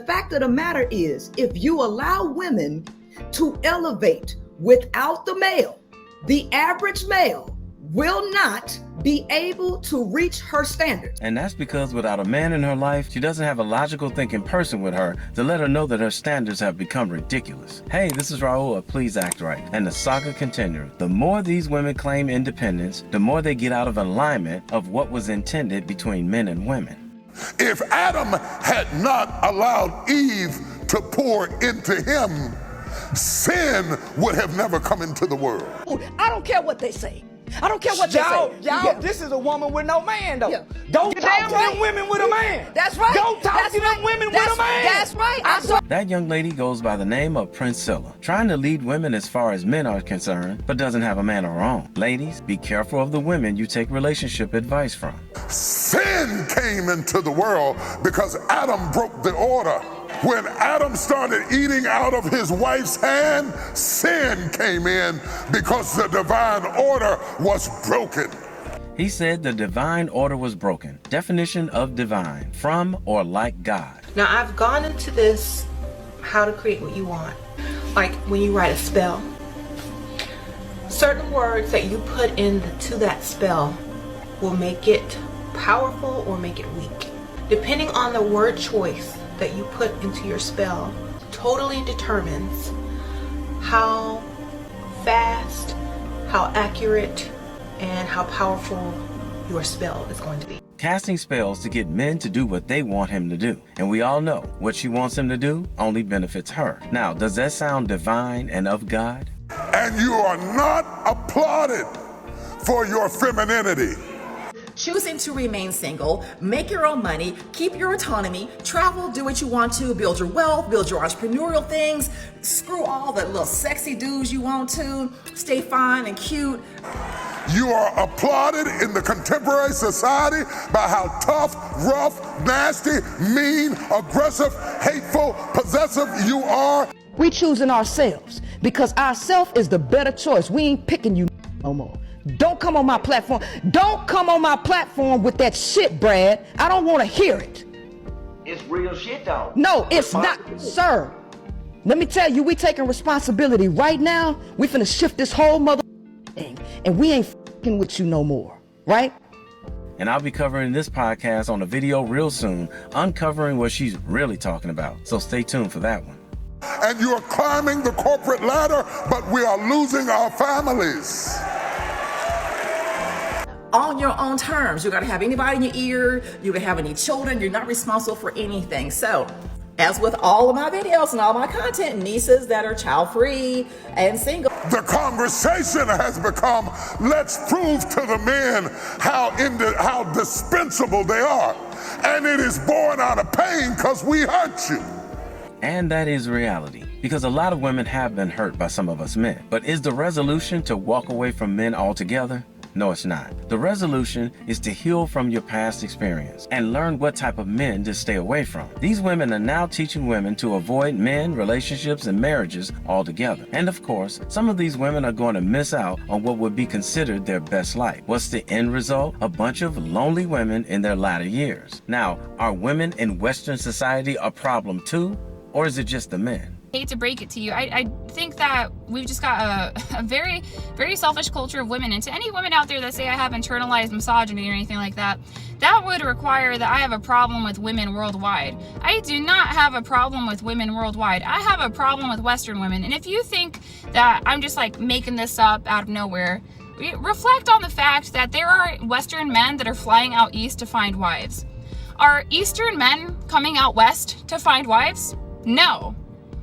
fact of the matter is, if you allow women to elevate without the male, the average male will not be able to reach her standard. And that's because without a man in her life, she doesn't have a logical thinking person with her to let her know that her standards have become ridiculous. Hey, this is Raulh of Please Act Right, and the saga continues. The more these women claim independence, the more they get out of alignment of what was intended between men and women. If Adam had not allowed Eve to pour into him, sin would have never come into the world. I don't care what they say. I don't care what they say. Y'all, this is a woman with no man, though. Yeah. Don't talk to them women with a man. That's right. Don't talk to them women with a man. That's right. That young lady goes by the name of Priscilla, trying to lead women as far as men are concerned, but doesn't have a man of her own. Ladies, be careful of the women you take relationship advice from. Sin came into the world because Adam broke the order. When Adam started eating out of his wife's hand, sin came in because the divine order was broken. He said the divine order was broken. Definition of divine: from or like God. Now, I've gone into this, how to create what you want. Like when you write a spell, certain words that you put into that spell will make it powerful or make it weak. Depending on the word choice that you put into your spell totally determines how fast, how accurate, and how powerful your spell is going to be. Casting spells to get men to do what they want him to do. And we all know what she wants him to do only benefits her. Now, does that sound divine and of God? And you are not applauded for your femininity. Choosing to remain single, make your own money, keep your autonomy, travel, do what you want to, build your wealth, build your entrepreneurial things, screw all the little sexy dudes you want to, stay fine and cute. You are applauded in the contemporary society by how tough, rough, nasty, mean, aggressive, hateful, possessive you are. We choosing ourselves because ourself is the better choice. We ain't picking you no more. Don't come on my platform. Don't come on my platform with that shit, Brad. I don't want to hear it. It's real shit, though. No, it's not, sir. Let me tell you, we taking responsibility right now. We finna shift this whole mother thing, and we ain't fucking with you no more, right? And I'll be covering this podcast on a video real soon, uncovering what she's really talking about. So stay tuned for that one. And you are climbing the corporate ladder, but we are losing our families. On your own terms. You gotta have anybody in your ear, you can have any children, you're not responsible for anything. So, as with all of my videos and all my content, nieces that are child-free and single. The conversation has become, let's prove to the men how dispensable they are. And it is born out of pain because we hurt you. And that is reality, because a lot of women have been hurt by some of us men. But is the resolution to walk away from men altogether? No, it's not. The resolution is to heal from your past experience and learn what type of men to stay away from. These women are now teaching women to avoid men, relationships, and marriages altogether. And of course, some of these women are going to miss out on what would be considered their best life. What's the end result? A bunch of lonely women in their latter years. Now, are women in Western society a problem too? Or is it just the men? I hate to break it to you, I think that we've just got a very, very selfish culture of women. And to any women out there that say I have internalized misogyny or anything like that, that would require that I have a problem with women worldwide. I do not have a problem with women worldwide. I have a problem with Western women. And if you think that I'm just like making this up out of nowhere, reflect on the fact that there are Western men that are flying out east to find wives. Are Eastern men coming out west to find wives? No.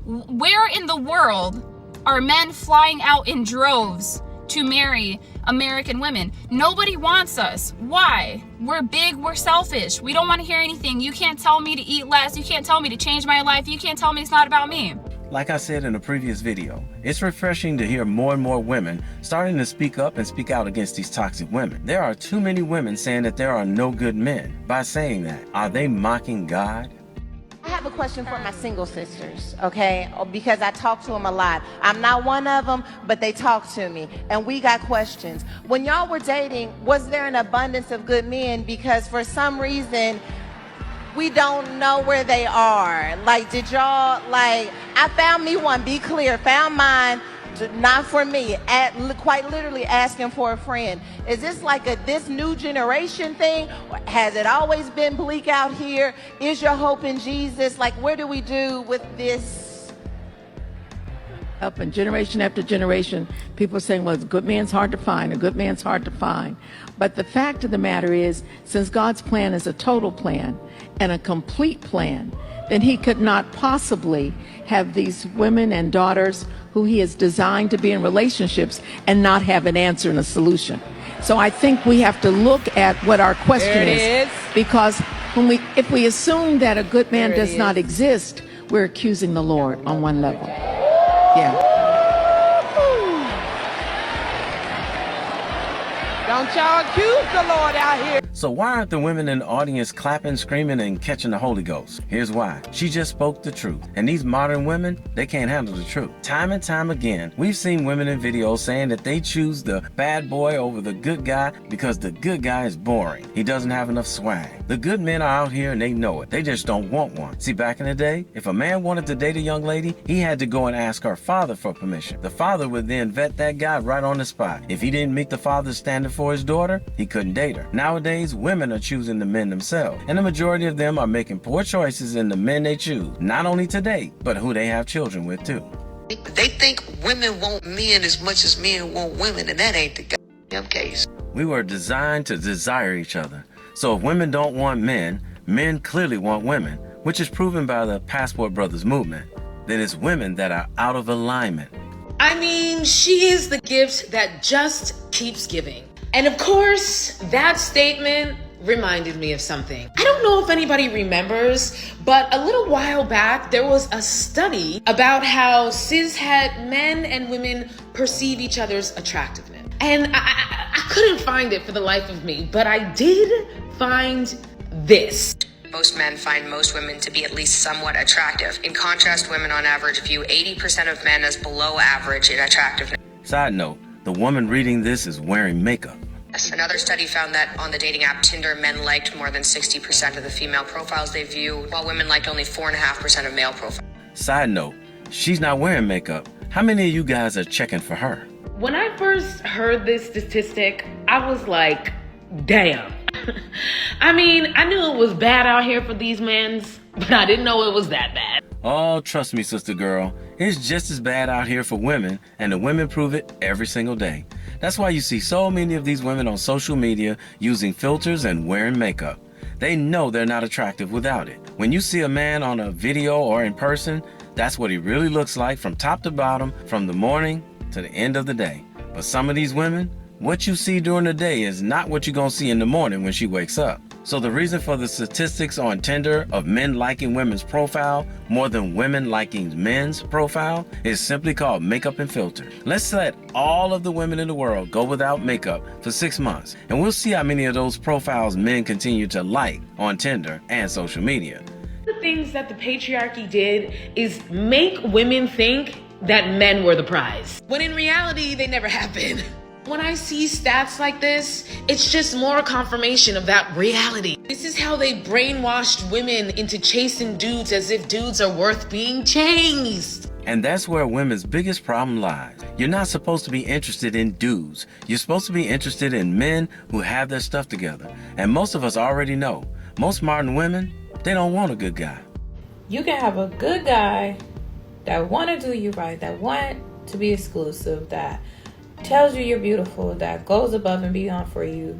Where in the world are men flying out in droves to marry American women? Nobody wants us. Why? We're big, we're selfish. We don't want to hear anything. You can't tell me to eat less. You can't tell me to change my life. You can't tell me it's not about me. Like I said in a previous video, it's refreshing to hear more and more women starting to speak up and speak out against these toxic women. There are too many women saying that there are no good men. By saying that, are they mocking God? I have a question for my single sisters, okay? Because I talk to them a lot. I'm not one of them, but they talk to me, and we got questions. When y'all were dating, was there an abundance of good men? Because for some reason, we don't know where they are. Like, did y'all, like, I found me one, be clear, found mine, not for me, quite literally asking for a friend. Is this like this new generation thing? Has it always been bleak out here? Is your hope in Jesus? Like, where do we do with this? Up and generation after generation, people are saying, well, a good man's hard to find, a good man's hard to find. But the fact of the matter is, since God's plan is a total plan and a complete plan, then he could not possibly have these women and daughters who he has designed to be in relationships and not have an answer and a solution. So I think we have to look at what our question is, because if we assume that a good man does not exist, we're accusing the Lord on one level. Yeah. Don't y'all accuse the Lord out here. So why aren't the women in the audience clapping, screaming, and catching the Holy Ghost? Here's why. She just spoke the truth. And these modern women, they can't handle the truth. Time and time again, we've seen women in videos saying that they choose the bad boy over the good guy because the good guy is boring. He doesn't have enough swag. The good men are out here and they know it. They just don't want one. See, back in the day, if a man wanted to date a young lady, he had to go and ask her father for permission. The father would then vet that guy right on the spot. If he didn't meet the father's standard for his daughter, he couldn't date her. Nowadays, women are choosing the men themselves, and the majority of them are making poor choices in the men they choose, not only to date, but who they have children with too. They think women want men as much as men want women, and that ain't the goddamn case. We were designed to desire each other. So if women don't want men, men clearly want women, which is proven by the Passport Brothers movement. Then it's women that are out of alignment. I mean, she is the gift that just keeps giving. And of course, that statement reminded me of something. I don't know if anybody remembers, but a little while back, there was a study about how cishet men and women perceive each other's attractiveness. And I couldn't find it for the life of me, but I did find this. Most men find most women to be at least somewhat attractive. In contrast, women on average view 80% of men as below average in attractiveness. Side note, the woman reading this is wearing makeup. Another study found that on the dating app Tinder, men liked more than 60% of the female profiles they view, while women liked only 4.5% of male profiles. Side note, she's not wearing makeup. How many of you guys are checking for her? When I first heard this statistic, I was like, damn. I mean, I knew it was bad out here for these men, but I didn't know it was that bad. Oh, trust me, sister girl. It's just as bad out here for women, and the women prove it every single day. That's why you see so many of these women on social media using filters and wearing makeup. They know they're not attractive without it. When you see a man on a video or in person, that's what he really looks like from top to bottom, from the morning to the end of the day. But some of these women, what you see during the day is not what you're gonna see in the morning when she wakes up. So the reason for the statistics on Tinder of men liking women's profile more than women liking men's profile is simply called makeup and filter. Let's let all of the women in the world go without makeup for 6 months, and we'll see how many of those profiles men continue to like on Tinder and social media. The things that the patriarchy did is make women think that men were the prize, when in reality, they never have been. When I see stats like this, it's just more confirmation of that reality. This is how they brainwashed women into chasing dudes as if dudes are worth being chased. And that's where women's biggest problem lies. You're not supposed to be interested in dudes. You're supposed to be interested in men who have their stuff together. And most of us already know, most modern women, they don't want a good guy. You can have a good guy that want to do you right, that want to be exclusive, that tells you you're beautiful, that goes above and beyond for you,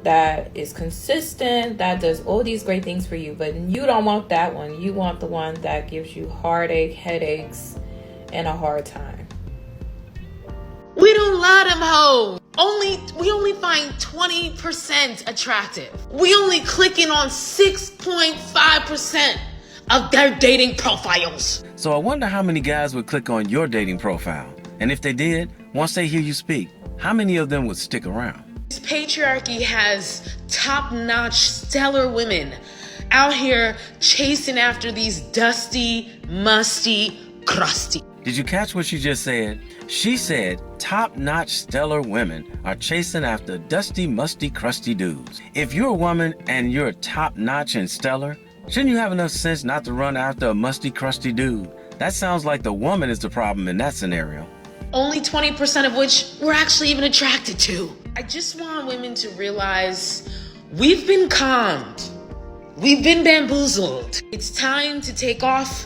that is consistent, that does all these great things for you. But you don't want that one. You want the one that gives you heartache, headaches, and a hard time. We don't love them hoes. We only find 20% attractive. We only clicking on 6.5% of their dating profiles. So I wonder how many guys would click on your dating profile. And if they did, once they hear you speak, how many of them would stick around? This patriarchy has top-notch, stellar women out here chasing after these dusty, musty, crusty. Did you catch what she just said? She said top-notch, stellar women are chasing after dusty, musty, crusty dudes. If you're a woman and you're top-notch and stellar, Shouldn't you have enough sense not to run after a musty, crusty dude? That sounds like the woman is the problem in that scenario. Only 20% of which we're actually even attracted to. I just want women to realize we've been conned. We've been bamboozled. It's time to take off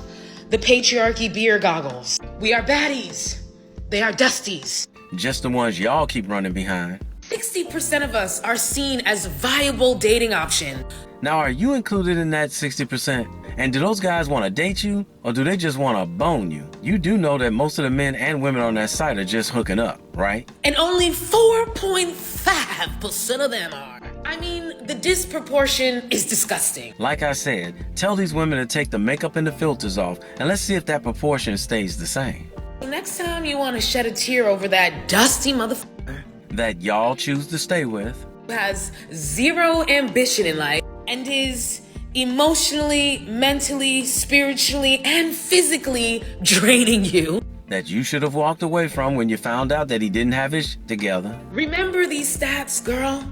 the patriarchy beer goggles. We are baddies. They are dusties. Just the ones y'all keep running behind. 60% of us are seen as a viable dating option. Now, are you included in that 60%? And do those guys want to date you, or do they just want to bone you? You do know that most of the men and women on that site are just hooking up, right? And only 4.5% of them are. I mean, the disproportion is disgusting. Like I said, tell these women to take the makeup and the filters off, and let's see if that proportion stays the same. Next time you want to shed a tear over that dusty motherfucker that y'all choose to stay with, who has zero ambition in life and is emotionally, mentally, spiritually, and physically draining you, that you should have walked away from when you found out that he didn't have his shit together. Remember these stats, girl.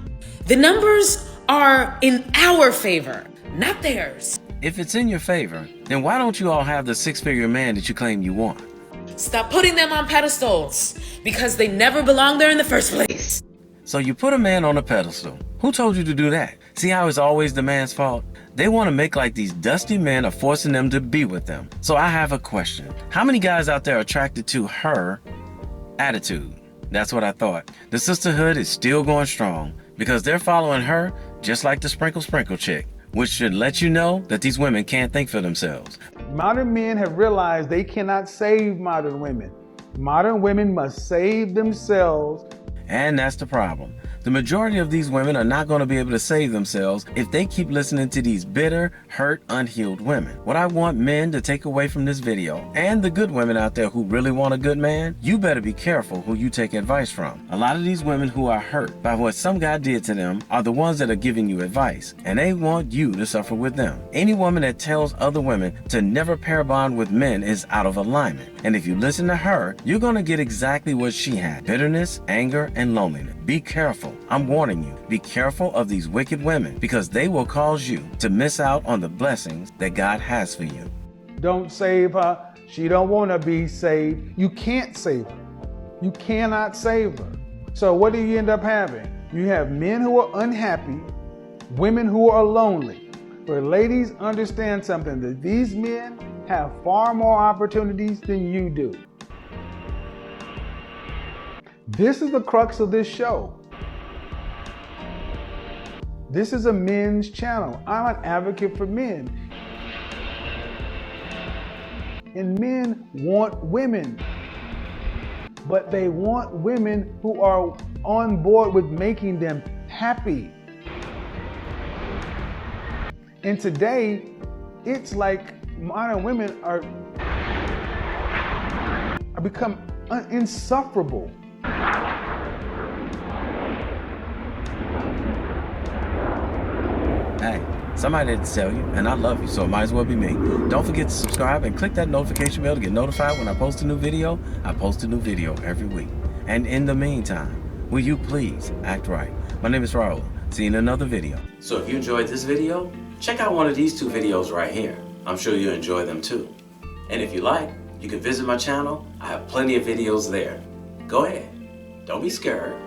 The numbers are in our favor, not theirs. If it's in your favor, then why don't you all have the six-figure man that you claim you want? Stop putting them on pedestals, because they never belonged there in the first place. So you put a man on a pedestal. Who told you to do that? See how it's always the man's fault? They want to make like these dusty men are forcing them to be with them. So I have a question. How many guys out there are attracted to her attitude? That's what I thought. The sisterhood is still going strong because they're following her just like the sprinkle chick, which should let you know that these women can't think for themselves. Modern men have realized they cannot save modern women. Modern women must save themselves. And that's the problem. The majority of these women are not going to be able to save themselves if they keep listening to these bitter, hurt, unhealed women. What I want men to take away from this video, and the good women out there who really want a good man, you better be careful who you take advice from. A lot of these women who are hurt by what some guy did to them are the ones that are giving you advice, and they want you to suffer with them. Any woman that tells other women to never pair bond with men is out of alignment. And if you listen to her, you're going to get exactly what she had: bitterness, anger, and loneliness. Be careful. I'm warning you. Be careful of these wicked women, because they will cause you to miss out on the blessings that God has for you. Don't save her. She don't want to be saved. You can't save her. You cannot save her. So what do you end up having? You have men who are unhappy, women who are lonely. But ladies, understand something, that these men have far more opportunities than you do. This is the crux of this show. This is a men's channel. I'm an advocate for men. And men want women. But they want women who are on board with making them happy. And today, it's like modern women are become insufferable. Hey, somebody didn't tell you, and I love you, so it might as well be me. Don't forget to subscribe and click that notification bell to get notified when I post a new video. I post a new video every week. And in the meantime, will you please act right? My name is Raulh. See you in another video. So if you enjoyed this video, check out one of these two videos right here. I'm sure you'll enjoy them too. And if you like, you can visit my channel. I have plenty of videos there. Go ahead. Don't be scared.